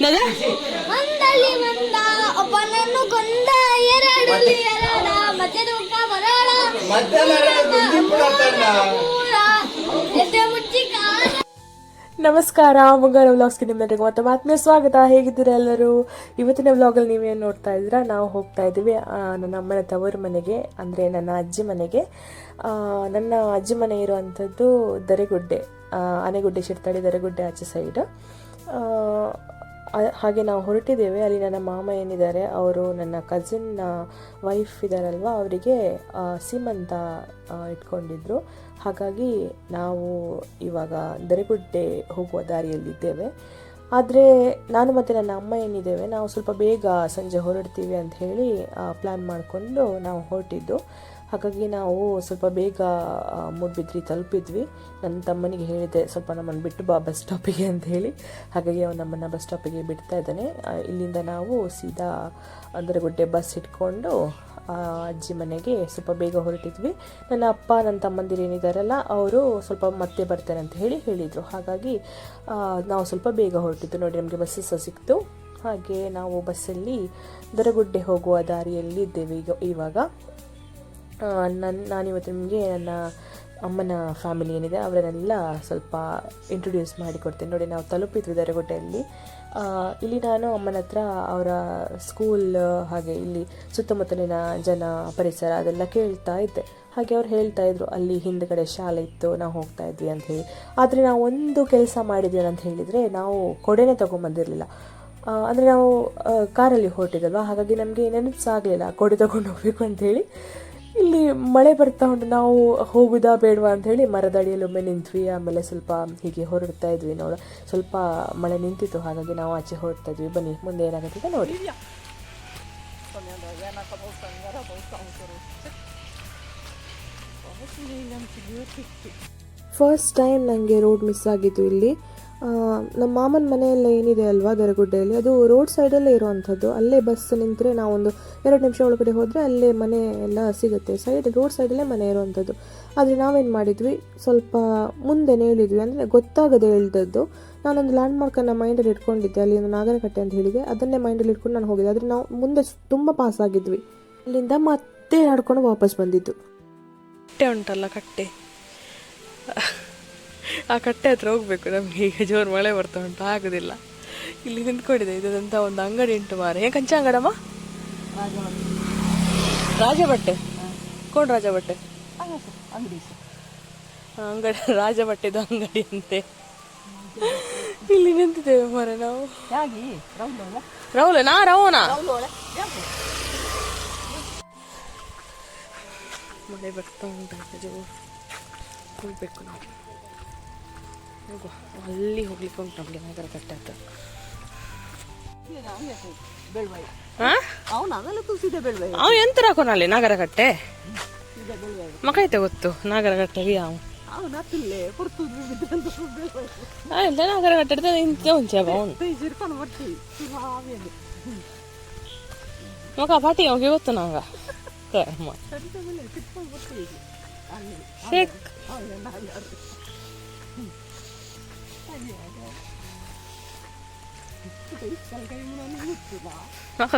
ಒಂದಲ್ಲಿ ಒಂದ ಒಬ್ಬನನ್ನು ಕೊಂದ ಎರಡಲ್ಲಿ ಎರಡ ಮತ್ತೆ ದುಃಖ ಬರೋಣ ಎದೆ ಮುಚ್ಚಿ ಕಾಲ. ನಮಸ್ಕಾರ, ಮುಂಗಾರು ವ್ಲಾಗ್ಸ್ಗೆ ನಿಮ್ಮೆಲ್ಲರಿಗೂ ಮತ್ತೆ ಆತ್ಮೀಯ ಸ್ವಾಗತ. ಹೇಗಿದ್ದೀರಾ ಎಲ್ಲರೂ? ಇವತ್ತಿನ ವ್ಲಾಗಲ್ಲಿ ನೀವೇನು ನೋಡ್ತಾ ಇದ್ದೀರಾ, ನಾವು ಹೋಗ್ತಾ ಇದ್ದೀವಿ ನನ್ನ ಅಮ್ಮನ ತವರು ಮನೆಗೆ, ಅಂದರೆ ನನ್ನ ಅಜ್ಜಿ ಮನೆಗೆ. ನನ್ನ ಅಜ್ಜಿ ಮನೆ ಇರುವಂಥದ್ದು ದರೆಗುಡ್ಡೆ, ಆನೆಗುಡ್ಡೆ, ಶಿರ್ತಾಡಿ ದರೆಗುಡ್ಡೆ ಆಚೆ ಸೈಡ್. ಹಾಗೆ ನಾವು ಹೊರಟಿದ್ದೇವೆ. ಅಲ್ಲಿ ನನ್ನ ಮಾಮ ಏನಿದ್ದಾರೆ, ಅವರು ನನ್ನ ಕಸಿನ್ ವೈಫ್ ಇದ್ದಾರಲ್ವ, ಅವರಿಗೆ ಸೀಮಂತ ಇಟ್ಕೊಂಡಿದ್ರು. ಹಾಗಾಗಿ ನಾವು ಇವಾಗ ದರೆಗುಡ್ಡೆ ಹೋಗುವ ದಾರಿಯಲ್ಲಿದ್ದೇವೆ. ಆದರೆ ನಾನು ಮತ್ತು ನನ್ನ ಅಮ್ಮ ಏನಿದ್ದೇವೆ, ನಾವು ಸ್ವಲ್ಪ ಬೇಗ ಸಂಜೆ ಹೊರಡ್ತೀವಿ ಅಂತ ಹೇಳಿ ಪ್ಲ್ಯಾನ್ ಮಾಡಿಕೊಂಡು ನಾವು ಹೊರಟಿದ್ದು. ಹಾಗಾಗಿ ನಾವು ಸ್ವಲ್ಪ ಬೇಗ ಮೂಡ್ಬಿದ್ರಿ ತಲುಪಿದ್ವಿ. ನನ್ನ ತಮ್ಮನಿಗೆ ಹೇಳಿದೆ, ಸ್ವಲ್ಪ ನಮ್ಮನ್ನು ಬಿಟ್ಟು ಬಾ ಬಸ್ ಸ್ಟಾಪಿಗೆ ಅಂತ ಹೇಳಿ. ಹಾಗಾಗಿ ಅವನು ನಮ್ಮನ್ನು ಬಸ್ ಸ್ಟಾಪಿಗೆ ಬಿಡ್ತಾ ಇದ್ದಾನೆ. ಇಲ್ಲಿಂದ ನಾವು ಸೀದಾ ದರೆಗುಡ್ಡೆ ಬಸ್ ಇಟ್ಕೊಂಡು ಅಜ್ಜಿ ಮನೆಗೆ ಸ್ವಲ್ಪ ಬೇಗ ಹೊರಟಿದ್ವಿ. ನನ್ನ ಅಪ್ಪ ನನ್ನ ತಮ್ಮಂದಿರು ಏನಿದ್ದಾರಲ್ಲ, ಅವರು ಸ್ವಲ್ಪ ಮತ್ತೆ ಬರ್ತಾರೆ ಅಂತ ಹೇಳಿದರು. ಹಾಗಾಗಿ ನಾವು ಸ್ವಲ್ಪ ಬೇಗ ಹೊರಟಿದ್ದು. ನೋಡಿ, ನಮಗೆ ಬಸ್ಸಸ್ ಸಿಕ್ತು. ಹಾಗೆ ನಾವು ಬಸ್ಸಲ್ಲಿ ದರೆಗುಡ್ಡೆ ಹೋಗುವ ದಾರಿಯಲ್ಲಿ ಇದ್ದೇವೆ ಇವಾಗ. ನಾನಿವತ್ತು ನಿಮಗೆ ನನ್ನ ಅಮ್ಮನ ಫ್ಯಾಮಿಲಿ ಏನಿದೆ ಅವರನ್ನೆಲ್ಲ ಸ್ವಲ್ಪ ಇಂಟ್ರೊಡ್ಯೂಸ್ ಮಾಡಿಕೊಡ್ತೇನೆ. ನೋಡಿ, ನಾವು ತಲುಪಿದ್ವಿ ದರೆಗುಡ್ಡೆಯಲ್ಲಿ. ಇಲ್ಲಿ ನಾನು ಅಮ್ಮನ ಹತ್ರ ಅವರ ಸ್ಕೂಲ್ ಹಾಗೆ ಇಲ್ಲಿ ಸುತ್ತಮುತ್ತಲಿನ ಜನ, ಪರಿಸರ ಅದೆಲ್ಲ ಕೇಳ್ತಾ ಇದ್ದೆ. ಹಾಗೆ ಅವ್ರು ಹೇಳ್ತಾ ಇದ್ರು, ಅಲ್ಲಿ ಹಿಂದ್ಗಡೆ ಶಾಲೆ ಇತ್ತು, ನಾವು ಹೋಗ್ತಾ ಇದ್ವಿ ಅಂತ ಹೇಳಿ. ಆದರೆ ನಾವು ಒಂದು ಕೆಲಸ ಮಾಡಿದ್ವಿ ಅಂತ ಹೇಳಿದರೆ, ನಾವು ಕೊಡೆನೇ ತೊಗೊಂಬಂದಿರಲಿಲ್ಲ. ಅಂದರೆ ನಾವು ಕಾರಲ್ಲಿ ಹೊರಟಿದ್ದಲ್ವ, ಹಾಗಾಗಿ ನಮಗೆ ನೆನಪಿಸಾಗಲಿಲ್ಲ ಕೊಡೆ ತೊಗೊಂಡು ಹೋಗಬೇಕು ಅಂಥೇಳಿ. ಇಲ್ಲಿ ಮಳೆ ಬರ್ತಾ ಉಂಟು, ನಾವು ಹೋಗುದಾ ಬೇಡವಾ ಅಂಥೇಳಿ ಮರದಡಿಯಲ್ಲಿ ಒಮ್ಮೆ ನಿಂತ್ವಿ. ಆಮೇಲೆ ಸ್ವಲ್ಪ ಹೀಗೆ ಹೊರಡ್ತಾ ಇದ್ವಿ. ನೋಡ, ಸ್ವಲ್ಪ ಮಳೆ ನಿಂತಿತ್ತು, ಹಾಗಾಗಿ ನಾವು ಆಚೆ ಹೊರಡ್ತಾ ಇದ್ವಿ. ಬನ್ನಿ, ಮುಂದೆ ಏನಾಗುತ್ತೆ ನೋಡಿ. ಫಸ್ಟ್ ಟೈಮ್ ನನಗೆ ರೋಡ್ ಮಿಸ್ ಆಗಿತ್ತು ಇಲ್ಲಿ. ನಮ್ಮ ಮಾಮನ ಮನೆಯೆಲ್ಲ ಏನಿದೆ ಅಲ್ವಾ ದರೆಗುಡ್ಡೆಯಲ್ಲಿ, ಅದು ರೋಡ್ ಸೈಡಲ್ಲೇ ಇರೋವಂಥದ್ದು. ಅಲ್ಲೇ ಬಸ್ ನಿಂತರೆ ನಾವೊಂದು 2 ನಿಮಿಷ ಒಳಗಡೆ ಹೋದರೆ ಅಲ್ಲೇ ಮನೆ ಎಲ್ಲ ಸಿಗುತ್ತೆ. ರೋಡ್ ಸೈಡಲ್ಲೇ ಮನೆ ಇರೋವಂಥದ್ದು. ಆದರೆ ನಾವೇನು ಮಾಡಿದ್ವಿ, ಸ್ವಲ್ಪ ಮುಂದೆನೇ ಹೇಳಿದ್ವಿ, ಅಂದರೆ ಗೊತ್ತಾಗದೆ ಹೇಳ್ದದ್ದು. ನಾನೊಂದು ಲ್ಯಾಂಡ್ ಮಾರ್ಕನ್ನು ಮೈಂಡಲ್ಲಿ ಇಟ್ಕೊಂಡಿದ್ದೆ, ಅಲ್ಲಿ ಒಂದು ನಾಗರಕಟ್ಟೆ ಅಂತ ಹೇಳಿದೆ, ಅದನ್ನೇ ಮೈಂಡಲ್ಲಿ ಇಟ್ಕೊಂಡು ನಾನು ಹೋಗಿದ್ದೆ. ಆದರೆ ನಾವು ಮುಂದೆ ತುಂಬ ಪಾಸ್ ಆಗಿದ್ವಿ. ಅಲ್ಲಿಂದ ಮತ್ತೆ ನಡ್ಕೊಂಡು ವಾಪಸ್ ಬಂದಿದ್ದು. ಕಟ್ಟೆ ಉಂಟಲ್ಲ, ಕಟ್ಟೆ, ಆ ಕಟ್ಟೆ ಹತ್ರ ಹೋಗಬೇಕು ನಮಗೆ. ಈಗ ಜೋರು ಮಳೆ ಬರ್ತಾ ಉಂಟು, ಆಗೋದಿಲ್ಲ. ಇಲ್ಲಿ ನಿಂತ್ಕೊಂಡಿದೆ. ಇದಂತ ಒಂದು ಅಂಗಡಿ ಉಂಟು ಮಾರೆ. ಏನು ಕಂಚ ಅಂಗಡಮ್ಮ? ರಾಜಬಟ್ಟೆ ಕೊಂಡು ರಾಜಬಟ್ಟೆ ಅಂಗಡಿ, ರಾಜಬಟ್ಟೆದು ಅಂಗಡಿ ಅಂತೆ. ಇಲ್ಲಿ ನಿಂತಿದ್ದೇವೆ ಮಾರೆ ನಾವು. ರೌಲ ನಾ ರವನಾ ಮಳೆ ಬರ್ತಾ ಉಂಟು, ಜೋರು ಹೋಗ್ಬೇಕು ನಾವು. ಹೋಗುವ, ಅಲ್ಲಿ ಹೋಗ್ಲಿಕ್ಕೆ ಉಂಟು ನಮಗೆ ನಾಗರಕಟ್ಟೆ ಹತ್ರ. ಅವ ಎಂತ ಹಾಕೋನಲ್ಲಿ ನಾಗರಕಟ್ಟೆ ಮಕೈತೆ ಗೊತ್ತು ನಾಗರಕಟ್ಟೆಗೆ ಯಾವ ನಾಗರಕಟ್ಟೆ ಇಂತ ಉಂಚೆ ಅವನು ಮಗ ಪಾಟಿ ಹೋಗಿ ಗೊತ್ತು ನಂಗ.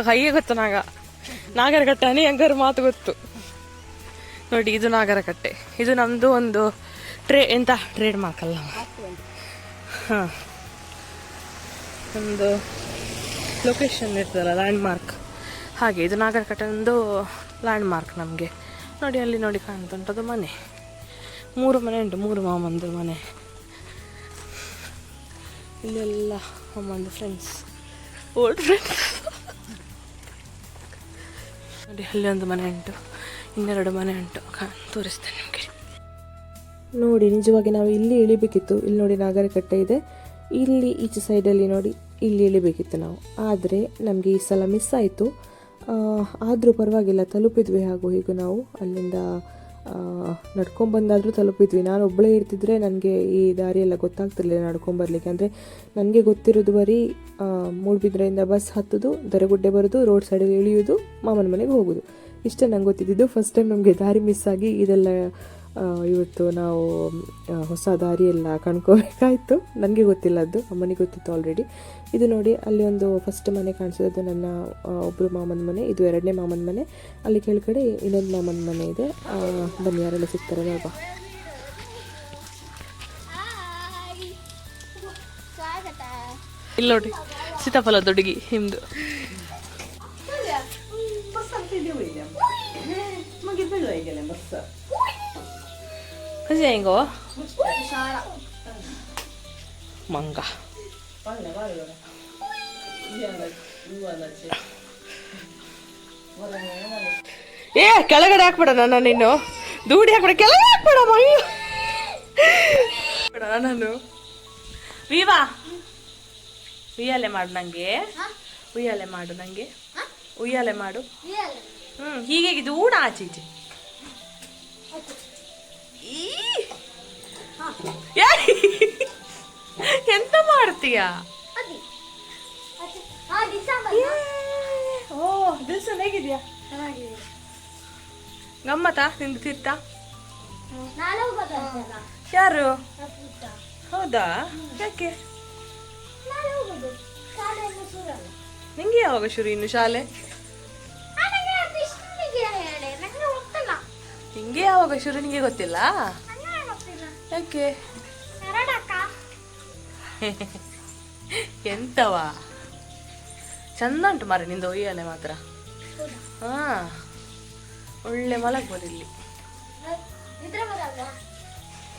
ಕೈಯೇ ಗೊತ್ತು ನಾಗ ನಾಗರಕಟ್ಟೆ ಅನಿ ಹೆಂಗಾರು ಮಾತು ಗೊತ್ತು. ನೋಡಿ, ಇದು ನಾಗರಕಟ್ಟೆ. ಇದು ನಮ್ದು ಒಂದು ಟ್ರೇಡ್ ಮಾರ್ಕ್ ಅಲ್ಲ, ಹಾಂ, ಒಂದು ಲೊಕೇಶನ್ ಇರ್ತದಲ್ಲ, ಲ್ಯಾಂಡ್ ಮಾರ್ಕ್. ಹಾಗೆ ಇದು ನಾಗರಕಟ್ಟೆ ಒಂದು ಲ್ಯಾಂಡ್ ಮಾರ್ಕ್ ನಮಗೆ. ನೋಡಿ, ಅಲ್ಲಿ ನೋಡಿ ಕಾಣ್ತುಂಟದು ಮನೆ. 3 ಮನೆ ಉಂಟು, 3 ಮಾಮಂದು ಮನೆ. ಇಲ್ಲೆಲ್ಲ ಅಮ್ಮಂದು ಫ್ರೆಂಡ್ಸ್, ಓಲ್ಡ್ ಫ್ರೆಂಡ್ಸ್. ನೋಡಿ, ಅಲ್ಲಿ ಒಂದು ಮನೆ ಉಂಟು, 2 ಮನೆ ಉಂಟು, ತೋರಿಸ್ತೇನೆ ನಿಮಗೆ. ನೋಡಿ, ನಿಜವಾಗಿ ನಾವು ಇಲ್ಲಿ ಇಳಿಬೇಕಿತ್ತು. ಇಲ್ಲಿ ನೋಡಿ ನಾಗರಕಟ್ಟೆ ಇದೆ, ಇಲ್ಲಿ ಈಚೆ ಸೈಡಲ್ಲಿ ನೋಡಿ, ಇಲ್ಲಿ ಇಳಿಬೇಕಿತ್ತು ನಾವು. ಆದರೆ ನಮಗೆ ಈ ಸಲ ಮಿಸ್ ಆಯಿತು. ಆದರೂ ಪರವಾಗಿಲ್ಲ, ತಲುಪಿದ್ವಿ. ಹಾಗೂ ಹೀಗೂ ನಾವು ಅಲ್ಲಿಂದ ನಡ್ಕೊಂಬಂದಾದರೂ ತಲುಪಿದ್ವಿ. ನಾನು ಒಬ್ಬಳೇ ಇರ್ತಿದ್ರೆ ನನಗೆ ಈ ದಾರಿಯೆಲ್ಲ ಗೊತ್ತಾಗ್ತಿರ್ಲಿಲ್ಲ ನಡ್ಕೊಂಬರ್ಲಿಕ್ಕೆ. ಅಂದರೆ ನನಗೆ ಗೊತ್ತಿರೋದು ಬರೀ ಮೂಡ್ಬಿದ್ರೆಯಿಂದ ಬಸ್ ಹತ್ತೋದು, ದರೆಗುಡ್ಡೆ ಬರೋದು, ರೋಡ್ ಸೈಡಲ್ಲಿ ಇಳಿಯೋದು, ಮಾಮನ ಮನೆಗೆ ಹೋಗೋದು, ಇಷ್ಟೇ ನಂಗೆ ಗೊತ್ತಿದ್ದು. ಫಸ್ಟ್ ಟೈಮ್ ನಮಗೆ ದಾರಿ ಮಿಸ್ ಆಗಿ ಇದೆಲ್ಲ ಇವತ್ತು ನಾವು ಹೊಸ ದಾರಿಯೆಲ್ಲ ಕಣ್ಕೋಬೇಕಾಯಿತು. ನನಗೆ ಗೊತ್ತಿಲ್ಲದ್ದು, ಅಮ್ಮನಿಗೆ ಗೊತ್ತಿತ್ತು ಆಲ್ರೆಡಿ. ಇದು ನೋಡಿ, ಅಲ್ಲಿ ಒಂದು ಫಸ್ಟ್ ಮನೆ ಕಾಣಿಸೋದು ನನ್ನ ಒಬ್ಬರು ಮಾಮನ ಮನೆ, ಇದು ಎರಡನೇ ಮಾಮನ ಮನೆ. ಅಲ್ಲಿ ಕೆಳಗಡೆ ಇನ್ನೊಂದು ಮಾಮನ ಮನೆ ಇದೆ. ಬನ್ನಿ, ಯಾರೆಲ್ಲ ಸಿಗ್ತಾರೆ ನೋಡುವ. ಸ್ವಾಗತ. ಇಲ್ಲಿ ನೋಡಿ, ಸೀತಾಫಲ ದೊಡ್ಡಗಿ ನಿಮ್ದು. ಕಸಿ ಹೆಂಗೋ ಮಂಗ ಏ ಕೆಳಗಡೆ ಹಾಕ್ಬೇಡ ನನ್ನ, ನೀನು ದೂಡಿ ಹಾಕ್ಬೇಡ, ಕೆಳಗಡೆ ಹಾಕ್ಬೇಡ ಮಯ್ಯ ನಾನು. ವಿವಾ ಉಯ್ಯಾಲೆ ಮಾಡು ನಂಗೆ, ಉಯ್ಯಾಲೆ ಮಾಡು ನಂಗೆ, ಉಯ್ಯಾಲೆ ಮಾಡು. ಹೀಗೆ ದೂಡ ಆಚೆ ಈಚೆ. ಎಂತ ಮಾಡ್ತೀಯಾ? ಓ ದಿಲ್ಸ ಹೇಗಿದ್ಯಾ? ಗಮ್ಮತ್ತಾ ನಿಂದು ತೀರ್ಥ? ಯಾರು? ಹೌದಾ? ಯಾಕೆ? ನಿಂಗೆ ಯಾವಾಗ ಶುರು ಇನ್ನು ಶಾಲೆ? ನಿಂಗೆ ಯಾವಾಗ ಶುರು ನಿಂಗೆ ಗೊತ್ತಿಲ್ಲ? ಯಾಕೆ? ಎಂತವಾ ಚಂದ ಉಂಟು ಮಾರೆ ನಿಂದು ಒಯ್ಯಲೆ ಮಾತ್ರ. ಹಾ, ಒಳ್ಳೆ ಮಲಗ್ಬೋದು ಇಲ್ಲಿ.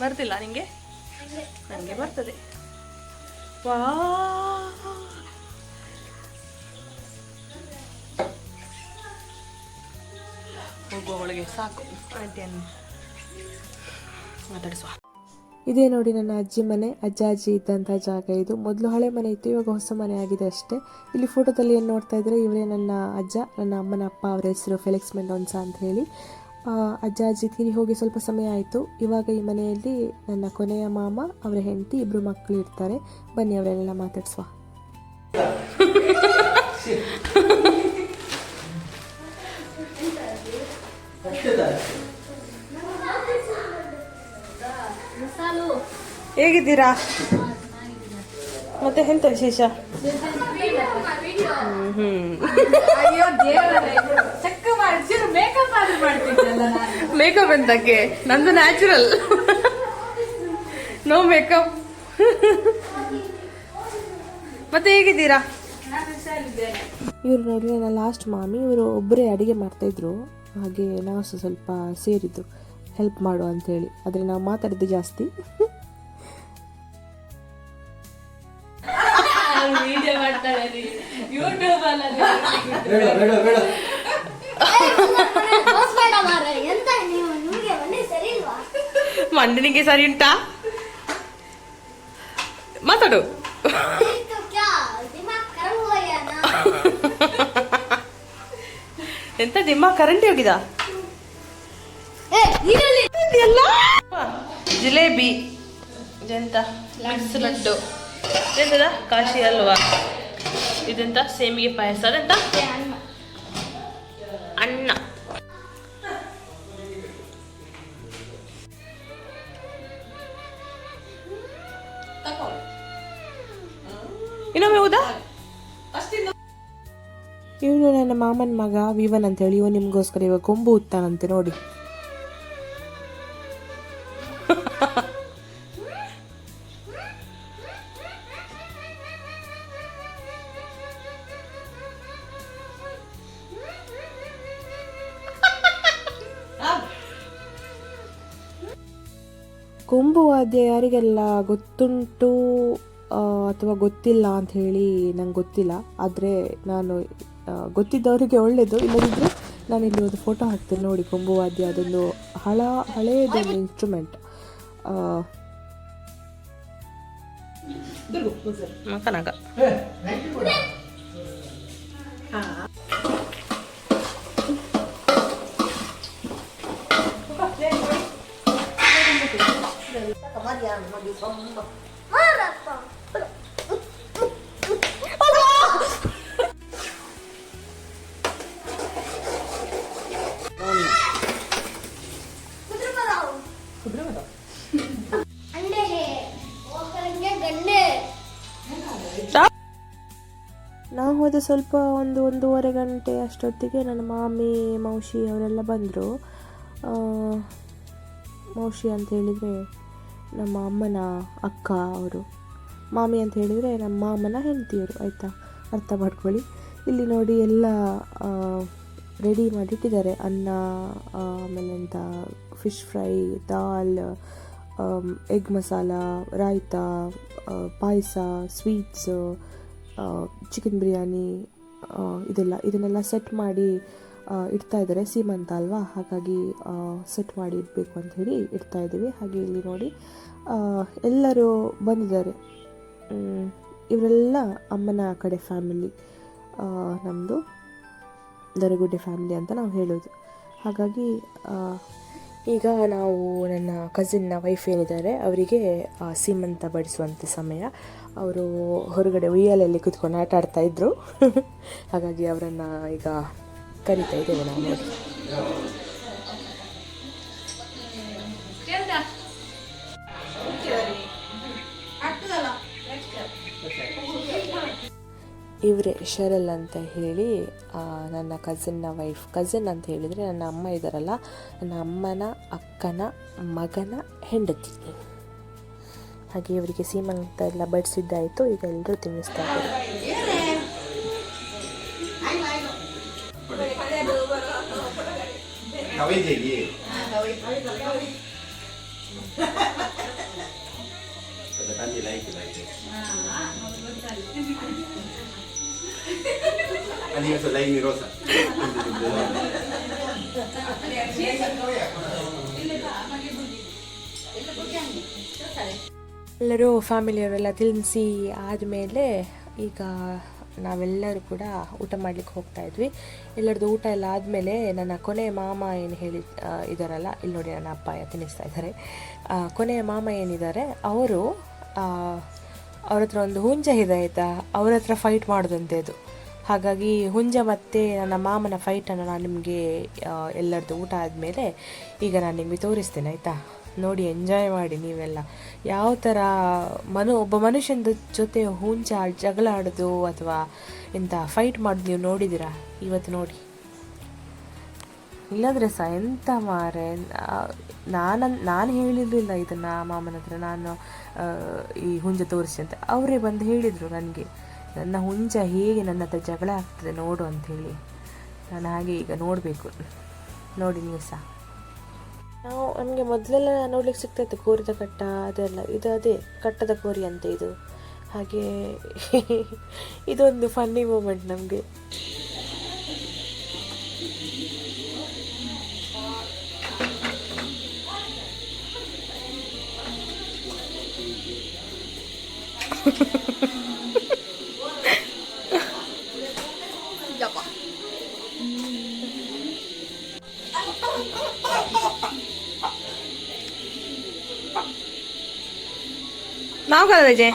ಬರ್ತಿಲ್ಲ ನಿಂಗೆ? ನನಗೆ ಬರ್ತದೆ. ವಾ, ಹೋಗುವ ಒಳಗೆ ಸಾಕು. ಆಂಟಿಯನ್ನು ಮಾತಾಡಿಸುವ. ಇದೇ ನೋಡಿ ನನ್ನ ಅಜ್ಜಿ ಮನೆ, ಅಜ್ಜಿ ಇದ್ದಂಥ ಜಾಗ ಇದು. ಮೊದಲು ಹಳೆ ಮನೆ ಇತ್ತು, ಇವಾಗ ಹೊಸ ಮನೆ ಆಗಿದೆ ಅಷ್ಟೇ. ಇಲ್ಲಿ ಫೋಟೋದಲ್ಲಿ ಏನು ನೋಡ್ತಾ ಇದ್ರೆ ಇವರೇ ನನ್ನ ಅಜ್ಜ, ನನ್ನ ಅಮ್ಮನ ಅಪ್ಪ. ಅವರ ಹೆಸರು ಫೆಲಿಕ್ಸ್ ಮೆಂಡೋನ್ಸಾ ಅಂತ ಹೇಳಿ. ಅಜ್ಜಿ ತೀರಿ ಹೋಗಿ ಸ್ವಲ್ಪ ಸಮಯ ಆಯಿತು. ಇವಾಗ ಈ ಮನೆಯಲ್ಲಿ ನನ್ನ ಕೊನೆಯ ಮಾಮ, ಅವರ ಹೆಂಡತಿ, ಇಬ್ಬರು ಮಕ್ಕಳು ಇರ್ತಾರೆ. ಬನ್ನಿ ಅವರೆಲ್ಲ ಮಾತಾಡ್ಸುವ. ಹೇಗಿದ್ದೀರಾ? ಮತ್ತೆ ಎಂತ ವಿಶೇಷ? ಮೇಕಪ್ ಎಂತಕ್ಕೆ? ನಂದು ನ್ಯಾಚುರಲ್, ನೋ ಮೇಕಪ್. ಮತ್ತೆ ಹೇಗಿದ್ದೀರಾ? ಇವರು ನೋಡಿ ನನ್ನ ಲಾಸ್ಟ್ ಮಾಮಿ. ಇವರು ಒಬ್ಬರೇ ಅಡುಗೆ ಮಾಡ್ತಾಯಿದ್ರು, ಹಾಗೆ ನಾವು ಸ್ವಲ್ಪ ಸೇರಿದ್ದು ಹೆಲ್ಪ್ ಮಾಡು ಅಂತೇಳಿ. ಆದರೆ ನಾವು ಮಾತಾಡಿದ್ದು ಜಾಸ್ತಿ. ಮಂಡನಿಗೆ ಸರಿ ಉಂಟಾ? ಮಾತಾಡು. ಎಂತ ದಿಮ್ಮ ಕರೆಂಟ್ ಹೋಗಿದ? ಜಿಲೇಬಿ, ಇದೆಂತ ಮಿಕ್ಸ್ ಲಡ್ಡು, ಇದೆಂತದ ಕಾಶಿ ಹಲ್ವಾ, ಇದೆಂತ ಸೇಮಿಗೆ ಪಾಯಸ, ಅದೆಂತ ಅನ್ನ. ಇನ್ನೊಮ್ಮೆ ಹೌದಾ? ಇವನು ನನ್ನ ಮಾಮನ ಮಗ ವಿವನ್ ಅಂತೇಳಿ. ಇವ ನಿಮಗೋಸ್ಕರ ಇವಾಗ ಕೊಂಬು ಉತ್ತಾನಂತೆ ನೋಡಿ. ಕೊಂಬು ವಾದ್ಯ ಯಾರಿಗೆಲ್ಲ ಗೊತ್ತುಂಟು ಅಥವಾ ಗೊತ್ತಿಲ್ಲ ಅಂತ ಹೇಳಿ ನಂಗೆ ಗೊತ್ತಿಲ್ಲ. ಆದರೆ ನಾನು ಗೊತ್ತಿದ್ದವರಿಗೆ ಒಳ್ಳೆಯದು, ಇಲ್ಲದಿದ್ದರೆ ನಾನು ಇಲ್ಲಿ ಒಂದು ಫೋಟೋ ಹಾಕ್ತೇನೆ ನೋಡಿ. ಕೊಂಬು ವಾದ್ಯ ಅದೊಂದು ಹಳೆಯದೊಂದು ಇನ್ಸ್ಟ್ರೂಮೆಂಟ್. ಮಕನಾಗ ನಾವು ಹೋದ ಸ್ವಲ್ಪ ಒಂದೂವರೆ ಗಂಟೆ ಅಷ್ಟೊತ್ತಿಗೆ ನನ್ನ ಮಾಮಿ ಮೌಶಿ ಅವರೆಲ್ಲ ಬಂದರು. ಮೌಶಿ ಅಂತ ಹೇಳಿದರೆ ನಮ್ಮ ಅಮ್ಮನ ಅಕ್ಕ ಅವರು, ಮಾಮಿ ಅಂತ ಹೇಳಿದರೆ ನಮ್ಮ ಮಾಮನ ಹೆಂಡತಿಯವರು, ಆಯಿತಾ, ಅರ್ಥ ಮಾಡ್ಕೊಳ್ಳಿ. ಇಲ್ಲಿ ನೋಡಿ ಎಲ್ಲ ರೆಡಿ ಮಾಡಿಟ್ಟಿದ್ದಾರೆ. ಅನ್ನ, ಆಮೇಲೆ ಎಂತ ಫಿಶ್ ಫ್ರೈ, ದಾಲ್, ಎಗ್ ಮಸಾಲ, ರಾಯ್ತ, ಪಾಯಸ, ಸ್ವೀಟ್ಸು, ಚಿಕನ್ ಬಿರಿಯಾನಿ, ಇದನ್ನೆಲ್ಲ ಸೆಟ್ ಮಾಡಿ ಇಡ್ತಾಯಿದ್ದಾರೆ. ಸೀಮಂತ ಅಲ್ವಾ, ಹಾಗಾಗಿ ಸೆಟ್ ಮಾಡಿ ಇಡಬೇಕು ಅಂಥೇಳಿ ಇಡ್ತಾಯಿದ್ದೀವಿ. ಹಾಗೆ ಇಲ್ಲಿ ನೋಡಿ ಎಲ್ಲರೂ ಬಂದಿದ್ದಾರೆ. ಇವರೆಲ್ಲ ಅಮ್ಮನ ಕಡೆ ಫ್ಯಾಮಿಲಿ, ನಮ್ಮದು ದರಗುಡ್ಡೆ ಫ್ಯಾಮಿಲಿ ಅಂತ ನಾವು ಹೇಳೋದು. ಹಾಗಾಗಿ ಈಗ ನಾವು ನನ್ನ ಕಸಿನ್ನ ವೈಫ್ ಏನಿದ್ದಾರೆ ಅವರಿಗೆ ಸೀಮಂತ ಬಡಿಸುವಂಥ ಸಮಯ. ಅವರು ಹೊರಗಡೆ ಉಯ್ಯಾಲೆಯಲ್ಲಿ ಕೂತ್ಕೊಂಡು ಆಟ ಆಡ್ತಾಯಿದ್ರು. ಹಾಗಾಗಿ ಅವರನ್ನು ಈಗ ಕರಿತಾ ಇದ್ದೇವೆ ನಾವು. ನೋಡಿ, ಇವರೇ ಶರಲ್ ಅಂತ ಹೇಳಿ ನನ್ನ ಕಸಿನ್ನ ವೈಫ್. ಕಸಿನ್ ಅಂತ ಹೇಳಿದರೆ ನನ್ನ ಅಮ್ಮ ಇದ್ದಾರಲ್ಲ, ನನ್ನ ಅಮ್ಮನ ಅಕ್ಕನ ಮಗನ ಹೆಂಡತಿ. ಹಾಗೆ ಇವರಿಗೆ ಸೀಮಂತ ಎಲ್ಲ ಬಡಿಸಿದ್ದಾಯಿತು. ಈಗ ಎಲ್ಲರೂ ತಿನ್ನಿಸ್ತಾ ಇದ್ದಾರೆ. ಎಲ್ಲರೂ ಫ್ಯಾಮಿಲಿಯವರೆಲ್ಲ ತಿನ್ನಿಸಿ ಆದಮೇಲೆ ಈಗ ನಾವೆಲ್ಲರೂ ಕೂಡ ಊಟ ಮಾಡಲಿಕ್ಕೆ ಹೋಗ್ತಾ ಇದ್ವಿ. ಎಲ್ಲರದ್ದು ಊಟ ಎಲ್ಲ ಆದಮೇಲೆ ನನ್ನ ಕೊನೆಯ ಮಾಮ ಏನು ಇದ್ದಾರಲ್ಲ, ಇಲ್ಲಿ ನೋಡಿ ನನ್ನ ಅಪ್ಪ ತಿನ್ನಿಸ್ತಾ ಇದ್ದಾರೆ. ಕೊನೆಯ ಮಾಮ ಏನಿದ್ದಾರೆ ಅವರು, ಅವ್ರ ಹತ್ರ ಒಂದು ಹುಂಜ ಇದೆ ಆಯಿತಾ, ಅವ್ರ ಹತ್ರ ಫೈಟ್ ಮಾಡೋದಂತೆ ಅದು. ಹಾಗಾಗಿ ಹುಂಜ ಮತ್ತು ನನ್ನ ಮಾಮನ ಫೈಟನ್ನು ನಾನು ನಿಮಗೆ ಎಲ್ಲರದ್ದು ಊಟ ಆದಮೇಲೆ ಈಗ ನಾನು ನಿಮಗೆ ತೋರಿಸ್ತೇನೆ ಆಯಿತಾ. ನೋಡಿ, ಎಂಜಾಯ್ ಮಾಡಿ ನೀವೆಲ್ಲ. ಯಾವ ಥರ ಒಬ್ಬ ಮನುಷ್ಯನ ಜೊತೆ ಹುಂಜ ಜಗಳ ಆಡೋದು ಅಥವಾ ಎಂಥ ಫೈಟ್ ಮಾಡೋದು ನೀವು ನೋಡಿದ್ದೀರಾ? ಇವತ್ತು ನೋಡಿ, ಇಲ್ಲಾಂದರೆ ಸಹ ಎಂಥ ಮಾರೆ. ನಾನು ಹೇಳಿರಲಿಲ್ಲ ಇದನ್ನು ಮಾಮನ ಹತ್ರ, ನಾನು ಈ ಹುಂಜ ತೋರಿಸಿ ಅಂತ. ಅವರೇ ಬಂದು ಹೇಳಿದರು ನನಗೆ, ನನ್ನ ಹುಂಜ ಹೇಗೆ ನನ್ನ ಹತ್ರ ಜಗಳ ಆಗ್ತದೆ ನೋಡು ಅಂಥೇಳಿ. ನಾನು ಹಾಗೆ ಈಗ ನೋಡಬೇಕು. ನೋಡಿ ನೀವು ಸಹ. ನಮಗೆ ಮೊದಲೆಲ್ಲ ನೋಡ್ಲಿಕ್ಕೆ ಸಿಗ್ತಾಯಿತ್ತು ಕೋರಿದ ಕಟ್ಟ ಅದೆಲ್ಲ. ಇದು ಅದೇ ಕಟ್ಟದ ಕೋರಿ ಅಂತ ಇದು. ಹಾಗೆ ಇದೊಂದು ಫನ್ನಿ ಮೂಮೆಂಟ್ ನಮಗೆ. नाव काय त्याचे?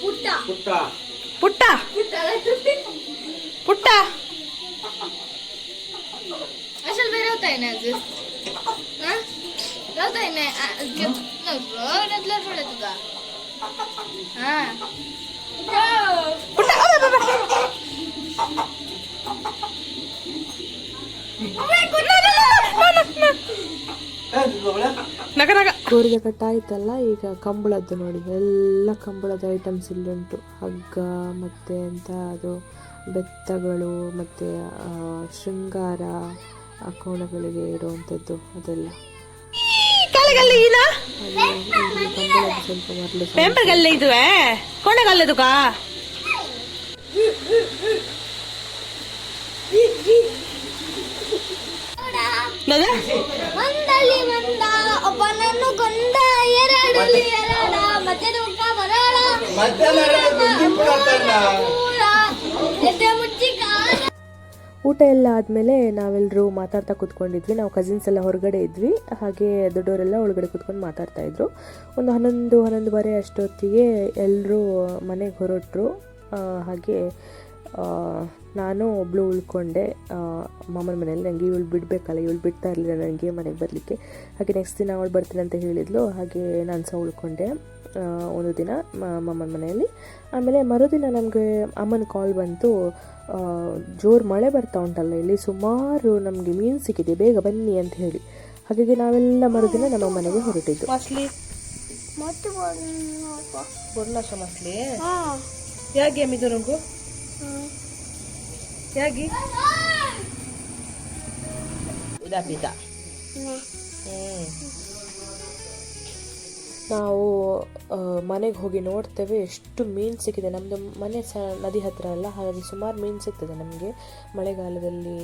पुट्टा पुट्टा पुट्टा पुट्टा असेल बरं होत आहे ना अजून होत आहे ना रडलं थोडं तुझा हा पुट्टा ಕೋರಿದ ಕಟ್ಟ ಆಯ್ತಲ್ಲ. ಈಗ ಕಂಬಳದ್ದು ನೋಡಿ, ಎಲ್ಲ ಕಂಬಳದ ಐಟಮ್ಸ್ ಇಲ್ಲುಂಟು. ಹಗ್ಗ ಮತ್ತು ಎಂಥ ಅದು ಬೆತ್ತಗಳು ಮತ್ತು ಶೃಂಗಾರ ಕೋಣಗಳಿಗೆ ಇಡುವಂಥದ್ದು ಅದೆಲ್ಲ. ಕಂಬಳದ್ದು ಸ್ವಲ್ಪ ಮರಳು ಒಂದಲ್ಲಿ ಒಂದ ಒಬ್ಬನನ್ನು ಕೊಂದ ಎರಡಲ್ಲಿ ಎರಡ ಮತ್ತೆ ದುಃಖ ಬರಳ ಮುಚ್ಚಿ ಊಟ ಎಲ್ಲ ಆದಮೇಲೆ ನಾವೆಲ್ಲರೂ ಮಾತಾಡ್ತಾ ಕೂತ್ಕೊಂಡಿದ್ವಿ. ನಾವು ಕಸಿನ್ಸ್ ಎಲ್ಲ ಹೊರಗಡೆ ಇದ್ವಿ, ಹಾಗೆ ದೊಡ್ಡವರೆಲ್ಲ ಒಳಗಡೆ ಕೂತ್ಕೊಂಡು ಮಾತಾಡ್ತಾಯಿದ್ರು. ಒಂದು 11:30 ಅಷ್ಟೊತ್ತಿಗೆ ಎಲ್ಲರೂ ಮನೆಗೆ ಹೊರಟರು. ಹಾಗೆ ನಾನು ಒಬ್ಬಳು ಉಳ್ಕೊಂಡೆ ಮಾಮನ ಮನೆಯಲ್ಲಿ. ನನಗೆ ಇವಳು ಬಿಡಬೇಕಲ್ಲ, ಇವಳು ಬಿಡ್ತಾ ಇರಲಿಲ್ಲ ನನಗೆ ಮನೆಗೆ ಬರಲಿಕ್ಕೆ. ಹಾಗೆ ನೆಕ್ಸ್ಟ್ ದಿನ ಅವಳು ಬರ್ತೀನಿ ಅಂತ ಹೇಳಿದ್ಲು, ಹಾಗೆ ನಾನು ಸಹ ಉಳ್ಕೊಂಡೆ. ಒಂದು ದಿನ ಅಮ್ಮನ ಮನೆಯಲ್ಲಿ. ಆಮೇಲೆ ಮರುದಿನ ನಮಗೆ ಅಮ್ಮನ ಕಾಲ್ ಬಂತು, ಜೋರು ಮಳೆ ಬರ್ತಾ ಉಂಟಲ್ಲ ಇಲ್ಲಿ, ಸುಮಾರು ನಮಗೆ ಮೀನು ಸಿಕ್ಕಿದೆ, ಬೇಗ ಬನ್ನಿ ಅಂತ ಹೇಳಿ. ಹಾಗಾಗಿ ನಾವೆಲ್ಲ ಮರುದಿನ ನಮ್ಮ ಮನೆಗೆ ಹೊರಟಿದ್ದು. ಮಸ್ಲಿ ಮತ್ತೆ ಬೊರ್ನಾಶ ಮಸ್ಲಿ ಯಾಕೆ ಮಿದುರಂಗು ಯಾಗಿ ಉದಾಪಿತ. ನಾವು ಮನೆಗೆ ಹೋಗಿ ನೋಡ್ತೇವೆ ಎಷ್ಟು ಮೀನು ಸಿಕ್ಕಿದೆ. ನಮ್ಮದು ಮನೆ ನದಿ ಹತ್ತಿರ ಅಲ್ಲ, ಹಾಗಾಗಿ ಸುಮಾರು ಮೀನು ಸಿಗ್ತದೆ ನಮಗೆ. ಮಳೆಗಾಲದಲ್ಲಿ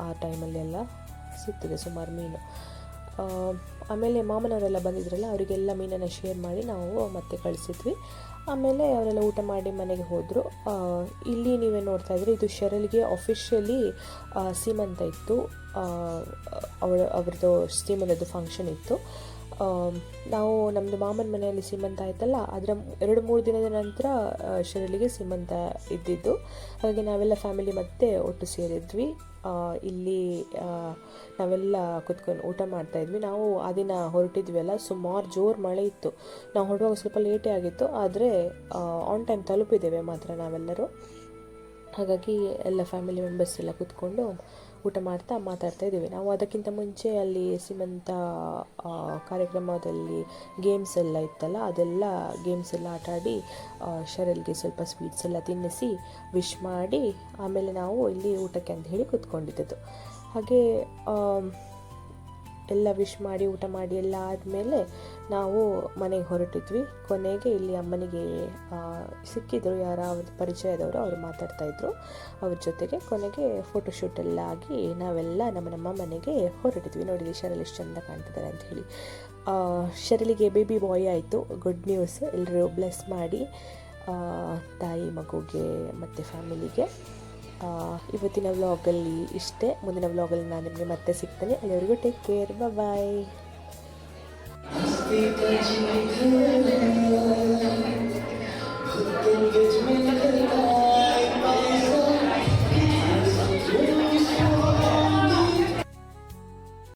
ಆ ಟೈಮಲ್ಲಿ ಎಲ್ಲ ಸಿಗ್ತದೆ ಸುಮಾರು ಮೀನು. ಆಮೇಲೆ ಮಾಮನವರೆಲ್ಲ ಬಂದಿದ್ರಲ್ಲ, ಅವರಿಗೆಲ್ಲ ಮೀನನ್ನು ಶೇರ್ ಮಾಡಿ ನಾವು ಮತ್ತೆ ಕಳಿಸಿದ್ವಿ. ಆಮೇಲೆ ಅವರೆಲ್ಲ ಊಟ ಮಾಡಿ ಮನೆಗೆ ಹೋದರು. ಇಲ್ಲಿ ನೀವೇ ನೋಡ್ತಾ ಇದ್ದರೆ, ಇದು ಶರಲ್ಗೆ ಅಫಿಷಿಯಲಿ ಸೀಮಂತ ಇತ್ತು. ಅವ್ರದ್ದು ಸೀಮಂತದ್ದು ಫಂಕ್ಷನ್ ಇತ್ತು. ನಾವು ನಮ್ಮದು ಮಾಮನ ಮನೆಯಲ್ಲಿ ಸೀಮಂತ ಆಯ್ತಲ್ಲ, ಅದರ 2-3 ದಿನದ ನಂತರ ಶರಲಿಗೆ ಸೀಮಂತ ಇದ್ದಿದ್ದು. ಹಾಗಾಗಿ ನಾವೆಲ್ಲ ಫ್ಯಾಮಿಲಿ ಮತ್ತೆ ಒಟ್ಟು ಸೇರಿದ್ವಿ. ಇಲ್ಲಿ ನಾವೆಲ್ಲ ಕುತ್ಕೊಂಡು ಊಟ ಮಾಡ್ತಾಯಿದ್ವಿ. ನಾವು ಆ ದಿನ ಹೊರಟಿದ್ವಿ ಅಲ್ಲ, ಸುಮಾರು ಜೋರು ಮಳೆ ಇತ್ತು. ನಾವು ಹೊರಡುವಾಗ ಸ್ವಲ್ಪ ಲೇಟೇ ಆಗಿತ್ತು, ಆದರೆ ಆನ್ ಟೈಮ್ ತಲುಪಿದ್ದೇವೆ ಮಾತ್ರ ನಾವೆಲ್ಲರೂ. ಹಾಗಾಗಿ ಎಲ್ಲ ಫ್ಯಾಮಿಲಿ ಮೆಂಬರ್ಸ್ ಎಲ್ಲ ಕೂತ್ಕೊಂಡು ಊಟ ಮಾತಾಡ್ತಾ ಇದ್ದೀವಿ. ನಾವು ಅದಕ್ಕಿಂತ ಮುಂಚೆ ಅಲ್ಲಿ ಸೀಮಂತ ಕಾರ್ಯಕ್ರಮದಲ್ಲಿ ಗೇಮ್ಸ್ ಎಲ್ಲ ಇತ್ತಲ್ಲ, ಅದೆಲ್ಲ ಗೇಮ್ಸ್ ಎಲ್ಲ ಆಟಾಡಿ ಶರಲ್ಗೆ ಸ್ವಲ್ಪ ಸ್ವೀಟ್ಸ್ ಎಲ್ಲ ತಿನ್ನಿಸಿ ವಿಶ್ ಮಾಡಿ ಆಮೇಲೆ ನಾವು ಇಲ್ಲಿ ಊಟಕ್ಕೆ ಅಂತ ಹೇಳಿ ಕೂತ್ಕೊಂಡಿದ್ದದ್ದು. ಹಾಗೆ ಎಲ್ಲ ವಿಶ್ ಮಾಡಿ ಊಟ ಮಾಡಿ ಎಲ್ಲ ಆದಮೇಲೆ ನಾವು ಮನೆಗೆ ಹೊರಟಿದ್ವಿ. ಕೊನೆಗೆ ಇಲ್ಲಿ ಅಮ್ಮನಿಗೆ ಸಿಕ್ಕಿದ್ರು ಯಾರ ಅವ್ರ ಪರಿಚಯದವರು, ಅವರು ಮಾತಾಡ್ತಾಯಿದ್ರು ಅವ್ರ ಜೊತೆಗೆ. ಕೊನೆಗೆ ಫೋಟೋಶೂಟ್ ಎಲ್ಲ ಆಗಿ ನಾವೆಲ್ಲ ನಮ್ಮ ಮನೆಗೆ ಹೊರಟಿದ್ವಿ. ನೋಡಿದ್ವಿ ಶರಲ್ ಎಷ್ಟು ಚೆಂದ ಕಾಣ್ತಿದ್ದಾರೆ ಅಂತ ಹೇಳಿ. ಶರಲಿಗೆ ಬೇಬಿ ಬಾಯ್ ಆಯಿತು, ಗುಡ್ ನ್ಯೂಸ್. ಎಲ್ಲರೂ ಬ್ಲೆಸ್ ಮಾಡಿ ತಾಯಿ ಮಗುಗೆ ಮತ್ತು ಫ್ಯಾಮಿಲಿಗೆ. ಇವತ್ತಿನ ವ್ಲಾಗಲ್ಲಿ ಇಷ್ಟೇ. ಮುಂದಿನ ವ್ಲಾಗಲ್ಲಿ ನಾನು ನಿಮಗೆ ಮತ್ತೆ ಸಿಗ್ತೇನೆ. ಅಲ್ಲಿವರೆಗೂ ಟೇಕ್ ಕೇರ್, ಬಾಯ್.